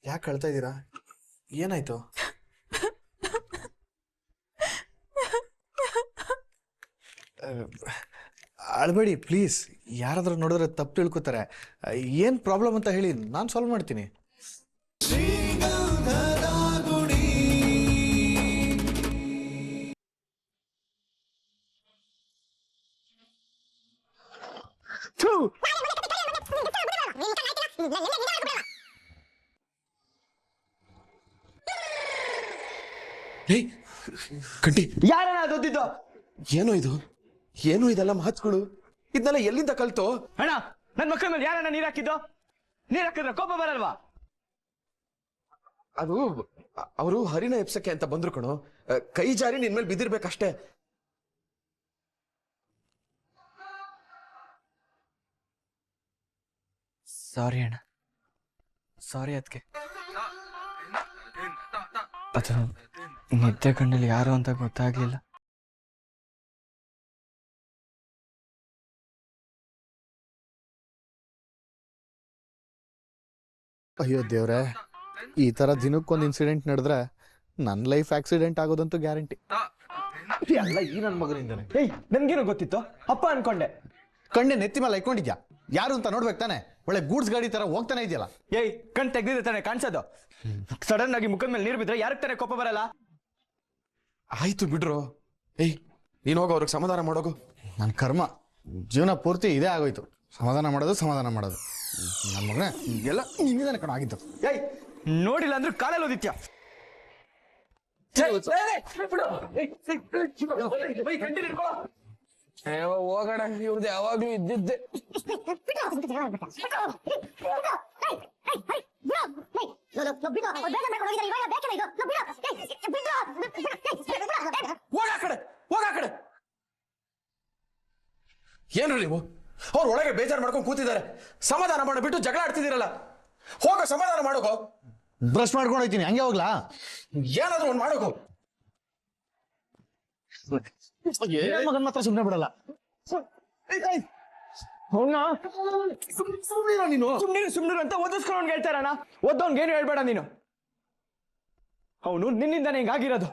ಯಾಕೆ ಅಳ್ತಾ ಇದ್ದೀರಾ? ಏನಾಯ್ತು? ಅಳ್ಬೇಡಿ ಪ್ಲೀಸ್. ಯಾರಾದ್ರೂ ನೋಡಿದ್ರೆ ತಪ್ಪು ತಿಳ್ಕೊತಾರೆ. ಏನು ಪ್ರಾಬ್ಲಮ್ ಅಂತ ಹೇಳಿ, ನಾನು ಸಾಲ್ವ್ ಮಾಡ್ತೀನಿ. ಕಟ್ಟಿ ಯಾರನ್ನ ದೊದ್ದಿದ್ದು? ಏನೋ ಇದು, ಏನು ಇದೆಲ್ಲ ಮಾತುಗಳು? ಇದನ್ನೆಲ್ಲ ಎಲ್ಲಿಂದ ಕಲ್ತು? ಅಣ್ಣ, ನನ್ನ ಮಕ್ಕಳ ಮೇಲೆ ಯಾರನ್ನ ನೀರ್ ಹಾಕಿದ್ದು? ನೀರ್ ಹಾಕಿದ್ರೆ ಕೋಪ ಬರಲ್ವಾ? ಅದು ಅವರು ಹರಿನ ಎಪ್ಸಕ್ಕೆ ಅಂತ ಬಂದ್ರು ಕಣೋ. ಕೈ ಜಾರಿ ನಿನ್ ಮೇಲೆ ಬಿದ್ದಿರ್ಬೇಕಷ್ಟೇ. ಸಾರಿ ಅಣ್ಣ, ಸಾರಿ ಅದಕ್ಕೆ. ಅದು ನಿದ್ದೆ ಕಣ್ಣಲ್ಲಿ ಯಾರು ಅಂತ ಗೊತ್ತಾಗ್ಲಿಲ್ಲ. ಅಯ್ಯೋ ದೇವ್ರೆ, ಈ ತರ ದಿನಕ್ಕೊಂದು ಇನ್ಸಿಡೆಂಟ್ ನಡೆದ್ರೆ ನನ್ನ ಲೈಫ್ ಆಕ್ಸಿಡೆಂಟ್ ಆಗೋದಂತೂ ಗ್ಯಾರಂಟಿ. ಅಲ್ಲ, ಈ ನನ್ನ ಮಗನಿಂದಾನೆ. ಏಯ್, ನನ್ಗೇನು ಗೊತ್ತಿತ್ತು? ಅಪ್ಪ ಅನ್ಕೊಂಡೆ. ಕಣ್ಣೆ ನೆತ್ತಿ ಮೇಲೆ ಇಟ್ಕೊಂಡಿದ್ಯಾ? ಯಾರು ಅಂತ ನೋಡ್ಬೇಕು ತಾನೆ? ಒಳ್ಳೆ ಗೂಡ್ಸ್ ಗಾಡಿ ತರ ಹೋಗ್ತಾನೆ ಇದೆಯಲ್ಲ. ಏಯ್, ಕಣ್ ತೆಗ್ದಿದೆ ತಾನೆ ಕಾಣಿಸೋದು. ಸಡನ್ ಆಗಿ ಮುಖದ ಮೇಲೆ ನೀರು ಬಿದ್ರೆ ಯಾರಿಗೆ ತಾನೆ ಕೋಪ ಬರಲ್ಲ? ಆಯ್ತು ಬಿಡ್ರು. ಏಯ್, ನೀನು ಹೋಗೋ, ಅವ್ರಿಗೆ ಸಮಾಧಾನ ಮಾಡೋಗು. ನನ್ನ ಕರ್ಮ ಜೀವನ ಪೂರ್ತಿ ಇದೇ ಆಗೋಯ್ತು. ಸಮಾಧಾನ ಮಾಡೋದು. ನನ್ನ ಮಗನೇ ಎಲ್ಲ ನಿನ್ನಿಂದಾನೆ ಕಣ ಆಗಿದ್ದು. ಏಯ್, ನೋಡಿಲ್ಲ ಅಂದ್ರೆ ಕಾಲಲ್ಲಿ ಓದಿತ್ಯ. ಹೋಗೋಣ, ಇವ್ರದ್ದು ಯಾವಾಗ್ಲೂ ಇದ್ದಿದ್ದೆ. ಹೋಗ ಕಡೆ. ಏನ್ರಿ ನೀವು? ಅವ್ರ ಒಳಗೆ ಬೇಜಾರು ಮಾಡ್ಕೊಂಡು ಕೂತಿದ್ದಾರೆ. ಸಮಾಧಾನ ಮಾಡಿಬಿಟ್ಟು ಜಗಳ ಆಡ್ತಿದ್ದೀರಲ್ಲ. ಹೋಗ, ಸಮಾಧಾನ ಮಾಡೋಗೋ. ಬ್ರಷ್ ಮಾಡ್ಕೊಂಡು ಹೋಗ್ತೀನಿ, ಹಂಗೆ ಹೋಗ್ಲಾ? ಏನಾದ್ರು ಒಂದು ಮಾಡೋಗೋ. ಮಗನ್ ಮಾತ್ರ ಸುಮ್ಮನೆ ಬಿಡಲ್ಲ. ನೀನು ಸುಮ್ನಿರು ಅಂತ ಓದಿಸ್ಕೊಂಡು ಹೇಳ್ತಾರಣ್ಣ. ಓದೋನ್ಗೇನು ಹೇಳ್ಬೇಡ ನೀನು. ಅವನು ನಿನ್ನಿಂದಾನೆ ಹಿಂಗಾಗಿರೋದು.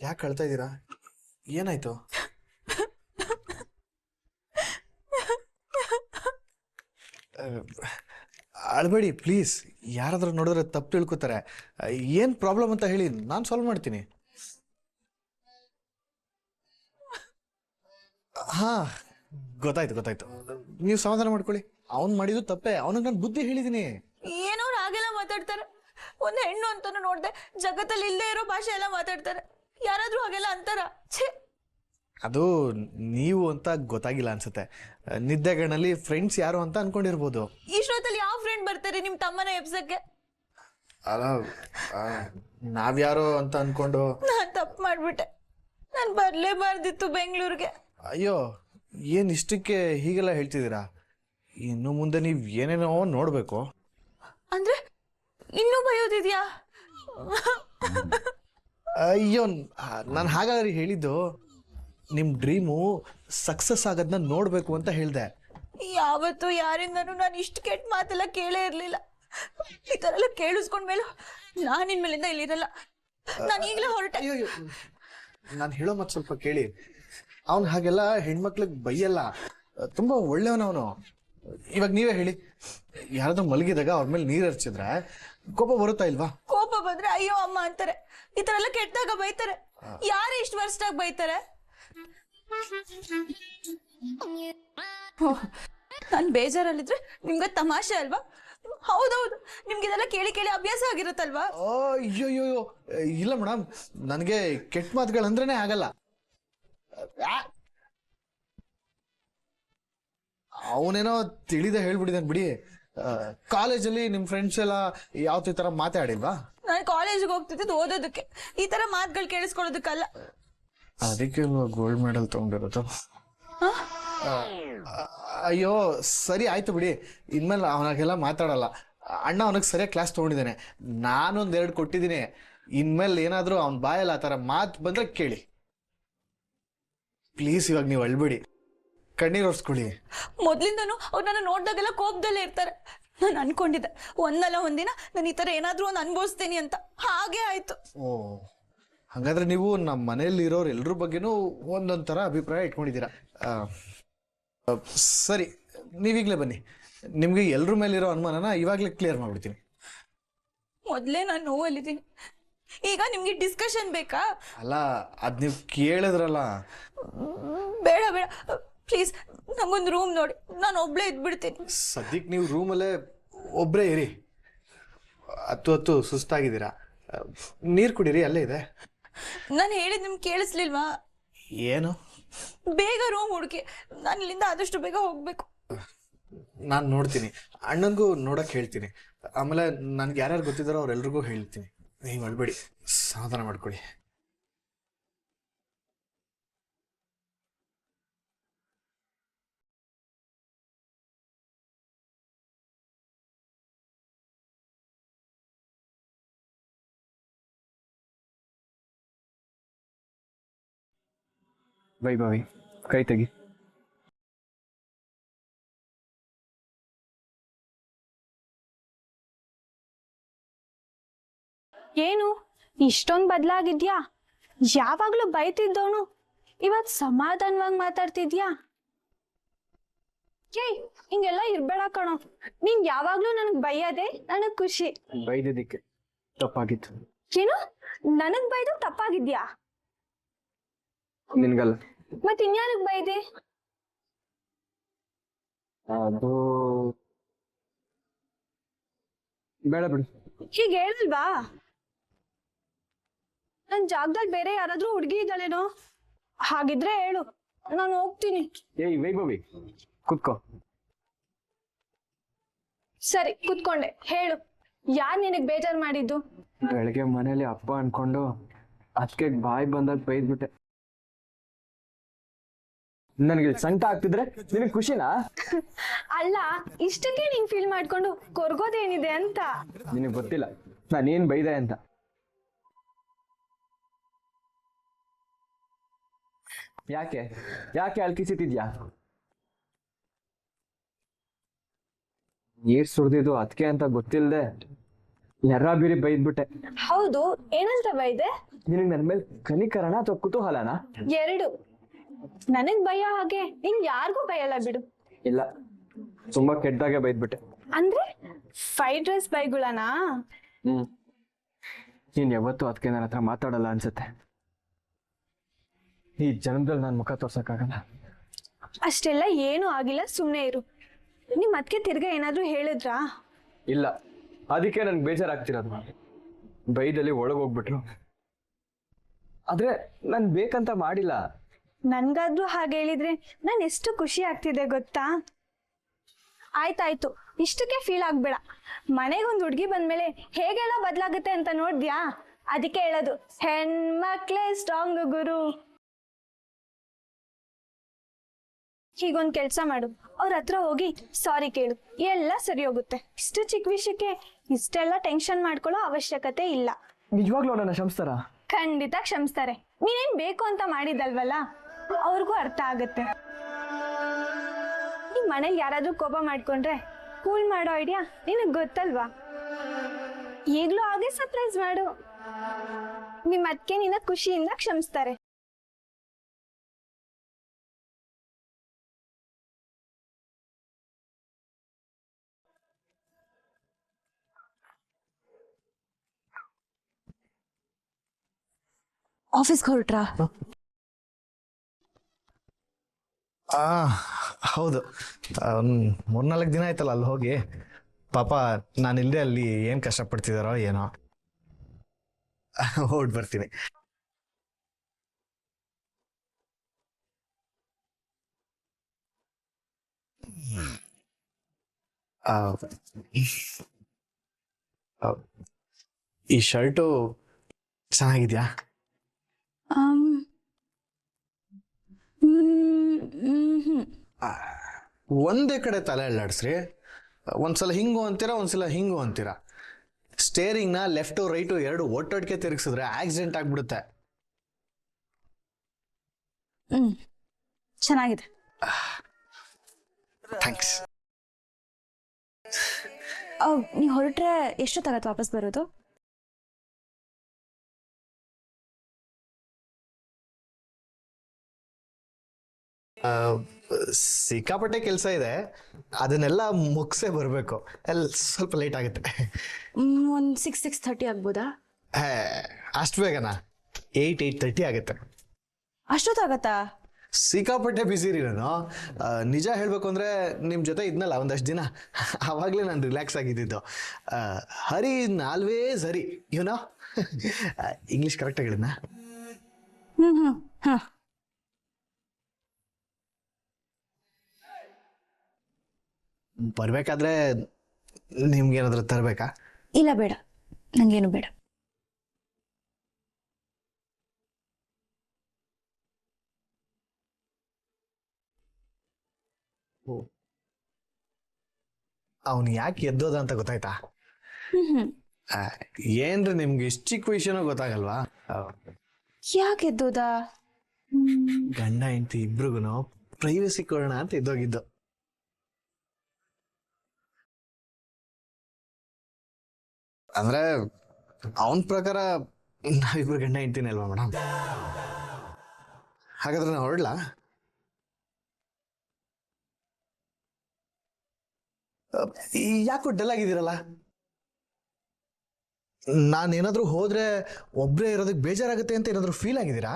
ಯಾಕೆ ಅಳ್ತಾ ಇದ್ದೀರಾ? ಏನಾಯ್ತು? ಅಳ್ಬೇಡಿ ಪ್ಲೀಸ್. ಯಾರಾದ್ರೂ ನೋಡಿದ್ರೆ ತಪ್ಪು ತಿಳ್ಕೊತಾರೆ. ಏನು ಪ್ರಾಬ್ಲಮ್ ಅಂತ ಹೇಳಿ, ನಾನು ಸಾಲ್ವ್ ಮಾಡ್ತೀನಿ. ಹಾ, ಗೊತ್ತಾಯ್ತು. ನೀವು ಸಮಾಧಾನ ಮಾಡ್ಕೊಳ್ಳಿ. ಅವ್ನು ಮಾಡಿದ್ದು ತಪ್ಪೇ. ಅವನಿಗೆ ನಾನು ಬುದ್ಧಿ ಹೇಳಿದ್ದೀನಿ. ಏನೋ ಹಾಗೆಲ್ಲ ಮಾತಾಡ್ತಾರೆ. ಒಂದು ಹೆಣ್ಣು ಅಂತಾನು ನೋಡ್ದೆ ಜಗತ್ತಲ್ಲಿ ಇಲ್ಲೇ ಇರೋ ಭಾಷೆ ಎಲ್ಲ ಮಾತಾಡ್ತಾರೆ. ಯಾರಾದ್ರೂ ಹಾಗೆಲ್ಲ ಅಂತಾರ? ಛೇ, ಅದು ನೀವು ಅಂತ ಗೊತ್ತಾಗಿಲ್ಲ ಅನ್ಸುತ್ತೆ. ನಿದ್ದೆಗಣ್ಣಲ್ಲಿ ಫ್ರೆಂಡ್ಸ್ ಯಾರು ಅಂತ ಅನ್ಕೊಂಡಿರ್ಬೋದು. ಇಷ್ಟೊತ್ತಲ್ಲಿ ಯಾವ ಫ್ರೆಂಡ್ ಬರ್ತಾರೆ ನಿಮ್ ತಮ್ಮನ ಎಬ್ಸಕ್ಕೆ? ಅಲ್ಲ, ನಾವ್ಯಾರೋ ಅಂತ ಅನ್ಕೊಂಡು. ನಾನ್ ತಪ್ಪು ಮಾಡ್ಬಿಟ್ಟೆ. ನಾನ್ ಬರ್ಲೇಬಾರ್ದಿತ್ತು ಬೆಂಗಳೂರಿಗೆ. ಅಯ್ಯೋ, ಏನ್ ಇಷ್ಟಕ್ಕೆ ಹೀಗೆಲ್ಲ ಹೇಳ್ತಿದ್ದೀರಾ? ಇನ್ನು ಮುಂದೆ ನೀವು ಏನೇನೋ ನೋಡ್ಬೇಕು. ಅಂದ್ರೆ ಇನ್ನೂ ಬಯೋದಿದ್ಯಾ? ಅಯ್ಯೋ, ನಾನು ಹಾಗಾದ್ರೆ ಹೇಳಿದ್ದು ನಿಮ್ ಡ್ರೀಮು ಸಕ್ಸಸ್ ಆಗೋದನ್ನ ನೋಡ್ಬೇಕು ಅಂತ ಹೇಳ್ದೆ. ಯಾವತ್ತು ಯಾರಿಂದನೂ ನಾನು ಇಷ್ಟು ಕೆಟ್ಟ ಮಾತೆಲ್ಲ ಕೇಳೇ ಇರ್ಲಿಲ್ಲ. ಈ ತರ ಎಲ್ಲ ಕೇಳಿಸ್ಕೊಂಡ್ಮೇಲೂ ನಾನು ಇನ್ಮೇಲಿಂದ ಇಲ್ಲಿರಲ್ಲ. ನಾನು ಈಗಲೇ ಹೊರಟೆ. ಅಯ್ಯೋ, ನಾನು ಹೇಳೋ ಮತ್ ಸ್ವಲ್ಪ ಕೇಳಿ. ಅವನು ಹಾಗೆಲ್ಲ ಹೆಣ್ಮಕ್ಳಿಗೆ ಬೈಯಲ್ಲ. ತುಂಬಾ ಒಳ್ಳೆಯವನವನು. ಇವಾಗ ನೀವೇ ಹೇಳಿ, ಯಾರಾದ್ರೂ ಮಲಗಿದಾಗ ಅವ್ರ ಮೇಲೆ ನೀರು ಹರಿಸಿದ್ರೆ ಕೋಪ ಬರುತ್ತಾ ಇಲ್ವಾ? ಕೋಪ ಬಂದ್ರೆ ಅಯ್ಯೋ ಅಮ್ಮ ಅಂತಾರೆ. ಈ ತರ ಎಲ್ಲ ಕೆಟ್ಟದಾಗ ಬೈತಾರೆ. ಯಾರು ಇಷ್ಟು ವರ್ಷದಾಗ ಬೈತಾರೆ? ನಾನ್ ಬೇಜಾರಲ್ಲಿದ್ರೆ ನಿಮ್ಗೆ ತಮಾಷೆ ಅಲ್ವಾ? ಹೌದೌದು, ನಿಮ್ಗೆ ಇದೆಲ್ಲ ಕೇಳಿ ಕೇಳಿ ಅಭ್ಯಾಸ ಆಗಿರುತ್ತಲ್ವಾ? ಅಯ್ಯೋ, ಇಲ್ಲ ಮೇಡಮ್, ನನಗೆ ಕೆಟ್ಟ ಮಾತುಗಳಂದ್ರೇನೆ ಆಗಲ್ಲ. ಅವನೇನೋ ತಿಳಿದ ಹೇಳ್ಬಿಟ್ಟಿದ್ದಾನೆ ಬಿಡಿ. ಕಾಲೇಜಲ್ಲಿ ನಿಮ್ಮ ಫ್ರೆಂಡ್ಸ್ ಎಲ್ಲ ಯಾವತ್ತೂ ಈ ಥರ ಮಾತಾಡಿಲ್ವಾ? ನಾನು ಕಾಲೇಜಿಗೆ ಹೋಗ್ತಿದ್ದು ಓದೋದಕ್ಕೆ, ಈ ತರ ಮಾತುಗಳು ಕೇಳಿಸ್ಕೊಳ್ಳೋದಕ್ಕಲ್ಲ. ಅದಕ್ಕೆ ಗೋಲ್ಡ್ ಮೆಡಲ್ ತಗೊಂಡಿರೋದು. ಅಯ್ಯೋ ಸರಿ ಆಯ್ತು ಬಿಡಿ, ಇನ್ಮೇಲೆ ಅವನಾಗೆಲ್ಲ ಮಾತಾಡಲ್ಲ. ಅಣ್ಣ ಅವನಿಗೆ ಸರಿಯಾಗಿ ಕ್ಲಾಸ್ ತೊಗೊಂಡಿದ್ದಾನೆ, ನಾನೊಂದೆರಡು ಕೊಟ್ಟಿದ್ದೀನಿ. ಇನ್ಮೇಲೆ ಏನಾದರೂ ಅವ್ನ ಬಾಯಲ್ಲಿ ಆ ಥರ ಮಾತು ಬಂದರೆ ಕೇಳಿ ಪ್ಲೀಸ್. ಇವಾಗ ನೀವು ಅಳ್ಬೇಡಿ, ಕಣ್ಣೀರು ಒರೆಸ್ಕೊಳ್ಳಿ. ಮೊದ್ಲಿಂದನೂ ಅವ್ರು ನನ್ನ ನೋಡ್ದಾಗೆಲ್ಲ ಕೋಪದಲ್ಲೇ ಇರ್ತಾರೆ. ನಾನು ಅನ್ಕೊಂಡಿದ್ದೆ ಒಂದಲ್ಲ ಒಂದಿನ ನಾನು ಈ ತರ ಏನಾದ್ರೂ ಒಂದು ಅನ್ಭವಿಸ್ತೀನಿ ಅಂತ, ಹಾಗೆ ಆಯ್ತು. ಓ, ಹಾಗಾದ್ರೆ ನೀವು ನಮ್ಮ ಮನೆಯಲ್ಲಿ ಇರೋರು ಎಲ್ರ ಬಗ್ಗೆನೂ ಒಂದೊಂದು ಥರ ಅಭಿಪ್ರಾಯ ಇಟ್ಕೊಂಡಿದ್ದೀರಾ. ಸರಿ, ನೀವೀಗಲೇ ಬನ್ನಿ, ನಿಮಗೆ ಎಲ್ರ ಮೇಲಿರೋ ಅನುಮಾನನ ಇವಾಗಲೇ ಕ್ಲಿಯರ್ ಮಾಡ್ಬಿಡ್ತೀನಿ. ಮೊದಲೇ ನಾನು ನೋವಲ್ಲಿದ್ದೀನಿ, ಈಗ ನಿಮ್ಗೆ ಡಿಸ್ಕಷನ್ ಬೇಕಾ? ಅಲ್ಲ, ಅದು ನೀವು ಕೇಳಿದ್ರಲ್ಲ. ಬೇಡ ಬೇಡ ಪ್ಲೀಸ್, ನಂಗೊಂದು ರೂಮ್ ನೋಡಿ, ನಾನು ಒಬ್ಳೇ ಇದ್ಬಿಡ್ತೀನಿ. ಸದ್ಯಕ್ಕೆ ನೀವು ರೂಮಲ್ಲೇ ಒಬ್ಬರೇ ಇರಿ. ಹತ್ತು ಸುಸ್ತಾಗಿದ್ದೀರಾ, ನೀರು ಕುಡೀರಿ, ಅಲ್ಲೇ ಇದೆ. ನಾನು ಹೇಳಿದ್ ನಿಮ್ಗೆ ಕೇಳಿಸ್ಲಿಲ್ವಾ? ಏನು? ಬೇಗ ರೂಮ್ ಹುಡುಕಿ, ನಾನು ಇಲ್ಲಿಂದ ಆದಷ್ಟು ಬೇಗ ಹೋಗ್ಬೇಕು. ನಾನು ನೋಡ್ತೀನಿ, ಅಣ್ಣನಿಗೂ ನೋಡಕ್ಕೆ ಹೇಳ್ತೀನಿ. ಆಮೇಲೆ ನನ್ಗೆ ಯಾರ್ಯಾರು ಗೊತ್ತಿದ್ದಾರೋ ಅವ್ರೆಲ್ರಿಗೂ ಹೇಳ್ತೀನಿ. ನೀವು ಅಳ್ಬೇಡಿ, ಸಮಾಧಾನ ಮಾಡ್ಕೊಳ್ಳಿ. ವೈಭವಿ, ಕೈ ತೆಗಿ. ಏನು ಇಷ್ಟೊಂದು ಬದಲಾಗಿದ್ಯಾ? ಯಾವಾಗ್ಲೂ ಬೈತಿದ್ದವನು ಇವತ್ ಸಮಾಧಾನವಾಗಿ ಮಾತಾಡ್ತಿದ್ಯಾ? ಏಯ್, ಹಿಂಗೆಲ್ಲ ಇರ್ಬೇಡ ಕಣೋ. ನೀನ್ ಯಾವಾಗ್ಲೂ ನನಗ್ ಬೈಯದೆ ನನಗ್ ಖುಷಿ. ಬೈದಿದ್ದಕ್ಕೆ ತಪ್ಪಾಗಿತ್ತು. ಏನು, ನನಗ್ ಬೈದು ತಪ್ಪಾಗಿದ್ಯಾ? ನಿನ್ಗಲ್ಲ. ಮತ್ ಇನ್ಯಾರಿಗ್ ಬೈದೆ? ಅದು ಬೇಡ ಬಿಡು. ಹೀಗೆ ಹೇಳಲ್ವಾ? ನನ್ ಜಾಗದಲ್ಲಿ ಬೇರೆ ಯಾರಾದ್ರೂ ಹುಡುಗಿ ಇದ್ದಾಳೇನೋ? ಹಾಗಿದ್ರೆ ಹೇಳು, ನಾನು ಹೋಗ್ತೀನಿ. ಏಯ್ ವೈಭವಿ, ಕುತ್ಕೋ. ಸರಿ, ಕುತ್ಕೊಂಡೆ. ಹೇಳು, ಯಾರ್ ನಿನಗ್ ಬೇಜಾರ್ ಮಾಡಿದ್ದು? ಬೆಳಗ್ಗೆ ಮನೇಲಿ ಅಪ್ಪ ಅನ್ಕೊಂಡು ಅದಕ್ಕೆ ಬಾಯಿ ಬಂದಾಗ ಬೈದ್ಬಿಟ್ಟೆ. ನನಗೆ ಸಂಕಟ ಆಗ್ತಿದ್ರೆ ನಿನಗೆ ಖುಷಿನಾ? ಅಲ್ಲ, ಇಷ್ಟಕ್ಕೆ ನೀನ್ ಫೀಲ್ ಮಾಡ್ಕೊಂಡು ಕೊರ್ಗೋದೇನಿದೆ ಅಂತ. ನಿನಗೆ ಗೊತ್ತಿಲ್ಲ ನಾನೇನ್ ಬೈದೆ ಅಂತ. ಯಾಕೆ ಯಾಕೆ ಅಳ್ಕಿಸಿತಿದ್ಯಾ? ನೀರ್ ಸುರಿದಿದ್ದು ಅದಕ್ಕೆ ಅಂತ ಗೊತ್ತಿಲ್ಲದೆ ಎರ್ರ ಬೀರಿ ಬೈದ್ಬಿಟ್ಟೆ. ಹೌದು, ಏನಂತ ಬೈದೆ? ನಿನಗೆ ನನ್ನ ಮೇಲೆ ಕನಿಕರಣ ಅಥವಾ ಕುತೂಹಲನಾ? ಎರಡು. ನನಗ್ ಭಯ ಹಾಗೆ ನಿನ್ ಯಾರಿಗೂ ಬೈಯಲ್ಲ ಬಿಡು. ಇಲ್ಲ, ತುಂಬಾ ಕೆಟ್ಟದಾಗೆ ಬೈದ್ಬಿಟ್ಟೆ. ಅಂದ್ರೆ ಫ್ರೈಡ್ ರೈಸ್ ಬೈಗುಳನಾ? ನೀನ್ ಯಾವತ್ತೂ ಅದಕ್ಕೆ ನನ್ನ ಹತ್ರ ಮಾತಾಡಲ್ಲ ಅನ್ಸುತ್ತೆ. ಈ ಜನ್ಮದಲ್ಲಿ ನಾನು ಮುಖ ತೋರ್ಸಕ್ಕಾಗಲ್ಲ. ಅಷ್ಟೆಲ್ಲ ಏನೂ ಆಗಿಲ್ಲ, ಸುಮ್ನೆ ಇರು. ನಿಮ್ ಅದಕ್ಕೆ ತಿರ್ಗಾ ಏನಾದ್ರೂ ಹೇಳಿದ್ರಾ? ಇಲ್ಲ, ಅದಕ್ಕೆ ನನ್ಗೆ ಬೇಜಾರಾಗ್ತಿರೋದು. ಬೈದಲ್ಲಿ ಒಳಗೋಗ್ಬಿಟ್ರು. ಆದ್ರೆ ನಾನ್ ಬೇಕಂತ ಮಾಡಿಲ್ಲ. ನನ್ಗಾದ್ರೂ ಹಾಗೆ ಹೇಳಿದ್ರೆ ನಾನು ಎಷ್ಟು ಖುಷಿ ಆಗ್ತಿದೆ ಗೊತ್ತಾ? ಆಯ್ತಾಯ್ತು, ಇಷ್ಟಕ್ಕೆ ಫೀಲ್ ಆಗ್ಬೇಡ. ಮನೆಗೊಂದು ಹುಡುಗಿ ಬಂದ್ಮೇಲೆ ಹೇಗೆಲ್ಲ ಬದಲಾಗುತ್ತೆ ಅಂತ ನೋಡ್ದ್ಯಾ? ಅದಕ್ಕೆ ಹೇಳೋದು, ಹೆಣ್ಮಕ್ಳೇ ಸ್ಟ್ರಾಂಗ್ ಗುರು. ಹೀಗೊಂದ್ ಕೆಲ್ಸ ಮಾಡು, ಅವ್ರ ಹತ್ರ ಹೋಗಿ ಸಾರಿ ಕೇಳು, ಎಲ್ಲ ಸರಿ ಹೋಗುತ್ತೆ. ಇಷ್ಟು ಚಿಕ್ಕ ವಿಷಯಕ್ಕೆ ಇಷ್ಟೆಲ್ಲ ಟೆನ್ಷನ್ ಮಾಡ್ಕೊಳ್ಳೋ ಅವಶ್ಯಕತೆ ಇಲ್ಲ. ನಿಜವಾಗ್ಲೂ ನನ್ನ ಕ್ಷಮಿಸ್ತಾರ? ಖಂಡಿತ ಕ್ಷಮಿಸ್ತಾರೆ. ನೀನೇನ್ ಬೇಕು ಅಂತ ಮಾಡಿದಲ್ವಲ್ಲ, ಅವ್ರಿಗೂ ಅರ್ಥ ಆಗುತ್ತೆ. ನಿಮ್ ಮನೇಲಿ ಯಾರಾದ್ರೂ ಕೋಪ ಮಾಡ್ಕೊಂಡ್ರೆ ಕೂಲ್ ಮಾಡೋ ಐಡಿಯಾ ನಿನಗ್ ಗೊತ್ತಲ್ವಾ? ಈಗ್ಲೂ ಹಾಗೆ ಸರ್ಪ್ರೈಸ್ ಮಾಡು. ನಿಮ್ ಅದ್ಕೆ ನಿನ್ನ ಖುಷಿಯಿಂದ ಕ್ಷಮಿಸ್ತಾರೆ. ಆಫೀಸ್ಗೆ ಹೊರಟ್ರಾ? ಹೌದು, 3-4 ದಿನ ಆಯ್ತಲ್ಲ ಅಲ್ಲಿ ಹೋಗಿ. ಪಾಪ ನಾನಿಲ್ಲದೆ ಅಲ್ಲಿ ಏನು ಕಷ್ಟಪಡ್ತಿದಾರೋ ಏನೋ. ಹೊರಟು ಬರ್ತೀನಿ. ಆ, ಆ, ಈ ಶರ್ಟು ಚೆನ್ನಾಗಿದ್ಯಾ? ಒಂದೇ ಕಡೆ ತಲೆ ಅಲ್ಲಾಡ್ಸ್ರಿ. ಒಂದ್ಸಲ ಹಿಂಗು ಅಂತೀರಾ, ಒಂದ್ಸಲ ಹಿಂಗು ಅಂತೀರಾ. ಸ್ಟೇರಿಂಗ್ನ ಲೆಫ್ಟು ರೈಟು ಎರಡು ಒಟ್ಟೊಟ್ಟಿಗೆ ತಿರುಗಿಸಿದ್ರೆ ಆಕ್ಸಿಡೆಂಟ್ ಆಗ್ಬಿಡುತ್ತೆ. ಚೆನ್ನಾಗಿದೆ. ಥ್ಯಾಂಕ್ಸ್. ನೀವು ಹೊರಟ್ರೆ ಎಷ್ಟೊತ್ತಾಗತ್ತೆ ವಾಪಸ್ ಬರೋದು? ಸಿಕ್ಕಾಪಟ್ಟೆ ಕೆಲಸ ಇದೆ, ಅದನ್ನೆಲ್ಲ ಮುಗಿಸೇ ಬರಬೇಕು. ಅಲ್ಲಿ ಸ್ವಲ್ಪ ಲೇಟ್ ಆಗುತ್ತೆ. ಒಂದು 6:30 ಆಗ್ಬೋದಾ? ಅಷ್ಟು ಬೇಗನಾ? 8:30 ಆಗುತ್ತೆ. ಅಷ್ಟೊತ್ತಾಗತ್ತಾ? ಸಿಕ್ಕಾಪಟ್ಟೆ ಬ್ಯುಸಿ ರೀ ನಾನು. ನಿಜ ಹೇಳಬೇಕು ಅಂದರೆ ನಿಮ್ಮ ಜೊತೆ ಇದ್ನಲ್ಲ ಒಂದಷ್ಟು ದಿನ, ಆವಾಗಲೇ ನಾನು ರಿಲ್ಯಾಕ್ಸ್ ಆಗಿದ್ದಿದ್ದು. ಹರಿ ಆಲ್ವೇಸ್ ಹರಿ, ಯುನೋ. ಇಂಗ್ಲೀಷ್ ಕರೆಕ್ಟಾಗಿ ಹೇಳಿದ್ನಾ? ಹಾಂ. ಬರಬೇಕಾದ್ರೆ ನಿಮ್ಗೇನಾದ್ರೂ ತರಬೇಕಾ? ಇಲ್ಲ ಬೇಡ, ನಂಗೇನು ಬೇಡ. ಅವನು ಯಾಕೆ ಎದ್ದೋದ ಅಂತ ಗೊತ್ತಾಯ್ತಾ? ಏನ್ರಿ ನಿಮ್ಗೆ ಇಷ್ಟು ಚಿಕ್ಕ ವಿಷಯನೂ ಗೊತ್ತಾಗಲ್ವಾ? ಯಾಕೆ ಎದ್ದೋದಾ? ಗಂಡ ಹೆಂಡತಿ ಇಬ್ರಿಗೂ ಪ್ರೈವಸಿ ಕೊಡೋಣ ಅಂತ ಎದ್ದೋಗಿದ್ದು. ಅಂದ್ರೆ ಅವನ ಪ್ರಕಾರ ನಾವಿಬ್ರು ಗಂಡ ಹೆಂಡ್ತೀನಿ ಅಲ್ವಾ ಮೇಡಮ್? ಹಾಗಾದ್ರೆ ನಾನು ಹೊರಡ್ಲಾ? ಯಾಕೋ ಡಲ್ ಆಗಿದ್ದೀರಲ್ಲ? ನಾನೇನಾದ್ರೂ ಹೋದ್ರೆ ಒಬ್ಬರೇ ಇರೋದಕ್ಕೆ ಬೇಜಾರಾಗುತ್ತೆ ಅಂತ ಏನಾದ್ರೂ ಫೀಲ್ ಆಗಿದ್ದೀರಾ?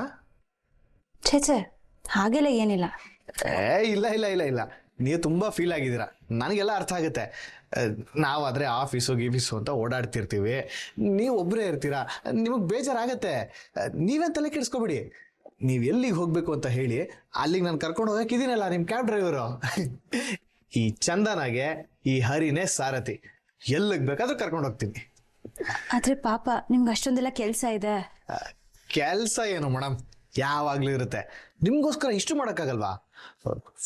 ಛೇ ಹಾಗೆಲ್ಲ ಏನಿಲ್ಲ. ಇಲ್ಲ ಇಲ್ಲ ಇಲ್ಲ ಇಲ್ಲ, ನೀವು ತುಂಬಾ ಫೀಲ್ ಆಗಿದ್ದೀರಾ. ನನಗೆಲ್ಲ ಅರ್ಥ ಆಗುತ್ತೆ. ನಾವಾದ್ರೆ ಆಫೀಸು ಗೀಫೀಸು ಅಂತ ಓಡಾಡ್ತಿರ್ತೀವಿ, ನೀವು ಒಬ್ಬರೇ ಇರ್ತೀರಾ, ನಿಮಗೆ ಬೇಜಾರಾಗತ್ತೆ. ನೀವೇನು ತಲೆ ಕೆಡಿಸ್ಕೊಬಿಡಿ. ನೀವು ಎಲ್ಲಿಗೆ ಹೋಗ್ಬೇಕು ಅಂತ ಹೇಳಿ ಅಲ್ಲಿಗೆ ನಾನು ಕರ್ಕೊಂಡು ಹೋಗಕ್ಕಿದ್ದೀನಲ್ಲ ನಿಮ್ಮ ಕ್ಯಾಬ್ ಡ್ರೈವರು. ಈ ಚಂದನಾಗೆ ಈ ಹರಿನೇ ಸಾರಥಿ, ಎಲ್ಲಿಗೆ ಬೇಕಾದ್ರೂ ಕರ್ಕೊಂಡು ಹೋಗ್ತೀನಿ. ಆದ್ರೆ ಪಾಪ ನಿಮ್ಗೆ ಅಷ್ಟೊಂದೆಲ್ಲ ಕೆಲಸ ಇದೆ. ಕೆಲಸ ಏನು ಮೇಡಮ್, ಯಾವಾಗ್ಲೂ ಇರುತ್ತೆ. ನಿಮ್ಗೋಸ್ಕರ ಇಷ್ಟು ಮಾಡೋಕ್ಕಾಗಲ್ವಾ?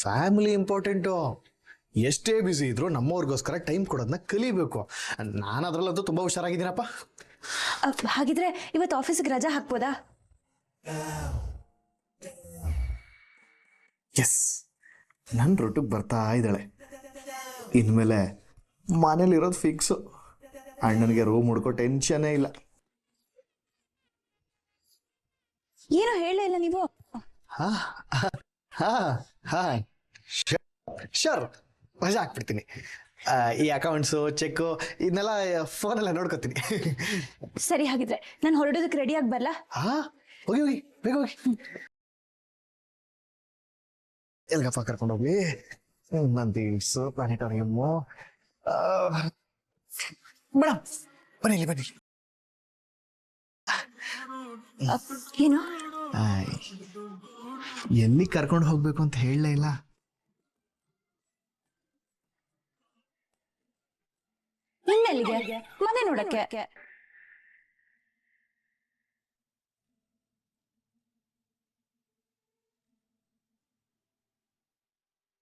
Family important. ಎಷ್ಟೇ ಬ್ಯುಸಿ ಇದ್ರು ನಮ್ಮವ್ರಿಗೋಸ್ಕರ ಟೈಮ್ ಕೊಡೋದನ್ನ ಕಲಿಬೇಕು. ನಾನು ಅದರಲ್ಲಂತೂ ತುಂಬ ಹುಷಾರಾಗಿದ್ದೀನಪ್ಪ. ಹಾಗಿದ್ರೆ ಇವತ್ತು ಆಫೀಸಿಗೆ ರಜಾ ಹಾಕ್ಬೋದಾ? ಎಸ್, ನನ್ನ ರೂಟಿಗೆ ಬರ್ತಾ ಇದ್ದಾಳೆ. ಇನ್ಮೇಲೆ ಮನೇಲಿರೋದು ಫಿಕ್ಸು. ಅಣ್ಣನಿಗೆ ರೂಮ್ ಹುಡ್ಕೋ ಟೆನ್ಷನ್ನೇ ಇಲ್ಲ. ಏನೋ ಹೇಳೇ ಇಲ್ಲ ನೀವು. ಹಾ ಹಾ ಹಾ ಶೋರ್, ಮಜಾ ಹಾಕ್ಬಿಡ್ತೀನಿ. ಈ ಅಕೌಂಟ್ಸು ಚೆಕ್ಕು ಇದನ್ನೆಲ್ಲ ಫೋನೆಲ್ಲ ನೋಡ್ಕೋತೀನಿ. ಸರಿ, ಹಾಗಿದ್ರೆ ನಾನು ಹೊರಡೋದಕ್ಕೆ ರೆಡಿಯಾಗಿ ಬರಲಾ? ಹಾ, ಹೋಗಿ ಹೋಗಿ ಬೇಗ ಹೋಗಿ. ಎಲ್ಗಪ್ಪ ಕರ್ಕೊಂಡು ಹೋಗ್ಲಿ? ನಂದೀಸು ಪ್ಲಾನೆಟೋರಿಯಮ್ಮು. ಮೇಡಮ್ ಬನ್ನಿ, ಇಲ್ಲಿ ಬನ್ನಿ. ಏನು? ಎಲ್ಲಿ ಕರ್ಕೊಂಡು ಹೋಗ್ಬೇಕು ಅಂತ ಹೇಳಲೇ ಇಲ್ಲ. ಇನ್ನೆಲ್ಲಿಗೆ? ಮನೆ ನೋಡಕ್ಕೆ.